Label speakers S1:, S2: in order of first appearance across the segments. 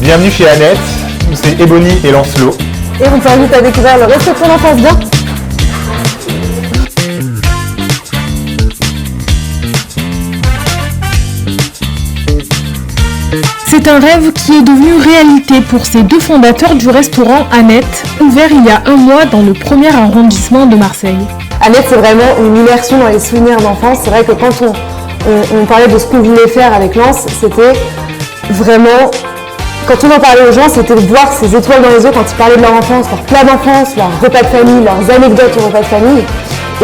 S1: Bienvenue chez Annette, c'est Ebony et Lancelot.
S2: Et on t'invite à découvrir le resto de ton enfance bien.
S3: C'est un rêve qui est devenu réalité pour ces deux fondateurs du restaurant Annette, ouvert il y a un mois dans le 1er arrondissement de Marseille.
S2: Annette, c'est vraiment une immersion dans les souvenirs d'enfance. C'est vrai que quand on parlait de ce qu'on voulait faire avec Lance, c'était vraiment... Quand on en parlait aux gens, c'était de voir ces étoiles dans les yeux quand ils parlaient de leur enfance, leur plat d'enfance, leurs repas de famille, leurs anecdotes au repas de famille.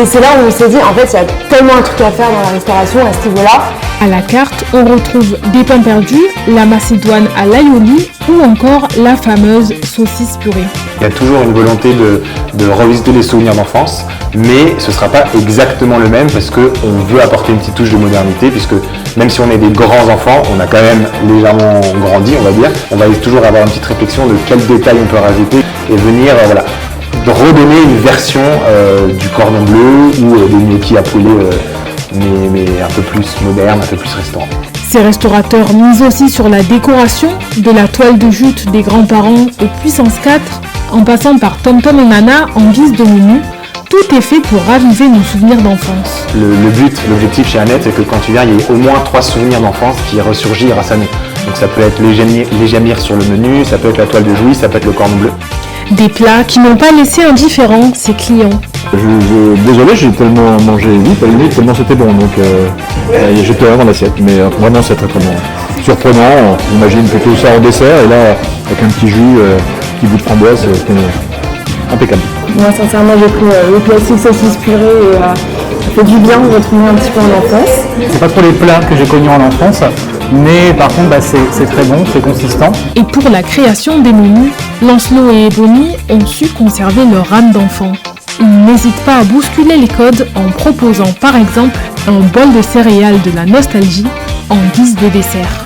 S2: Et c'est là où on s'est dit, en fait, il y a tellement un truc à faire dans la restauration à ce niveau-là.
S3: À la carte, on retrouve des pains perdus, la macédoine à l'aioli ou encore la fameuse saucisse purée.
S1: Il y a toujours une volonté de revisiter les souvenirs d'enfance, mais ce ne sera pas exactement le même parce qu'on veut apporter une petite touche de modernité, puisque même si on est des grands enfants, on a quand même légèrement grandi, on va dire. On va toujours avoir une petite réflexion de quels détails on peut rajouter et venir de redonner une version du cordon bleu ou des gnocchis à poulet, mais un peu plus moderne, un peu plus restaurant.
S3: Ces restaurateurs misent aussi sur la décoration, de la toile de jute des grands-parents au Puissance 4, en passant par Tom Tom et Nana en guise de menu. Tout est fait pour raviver nos souvenirs d'enfance.
S1: L'objectif chez Annette, c'est que quand tu viens, il y ait au moins 3 souvenirs d'enfance qui ressurgissent grâce à nous. Donc ça peut être les jamirs sur le menu, ça peut être la toile de Jouy, ça peut être le cordon bleu.
S3: Des plats qui n'ont pas laissé indifférents ses clients.
S4: Désolé, j'ai tellement mangé vite, à la limite, tellement c'était bon, donc j'étais avant l'assiette, mais vraiment c'est très très bon. Surprenant, on imagine plutôt ça en dessert, et là, avec un petit jus, petit bout de framboise, c'était impeccable.
S2: Moi, sincèrement, j'ai pris le classique saucisse purée et ça fait du bien de retrouver un petit peu en enfance.
S5: C'est pas trop les plats que j'ai connus en enfance, mais par contre c'est très bon, c'est consistant.
S3: Et pour la création des menus, Lancelot et Ebony ont su conserver leur âme d'enfant. Ils n'hésitent pas à bousculer les codes en proposant par exemple un bol de céréales de la nostalgie en guise de dessert.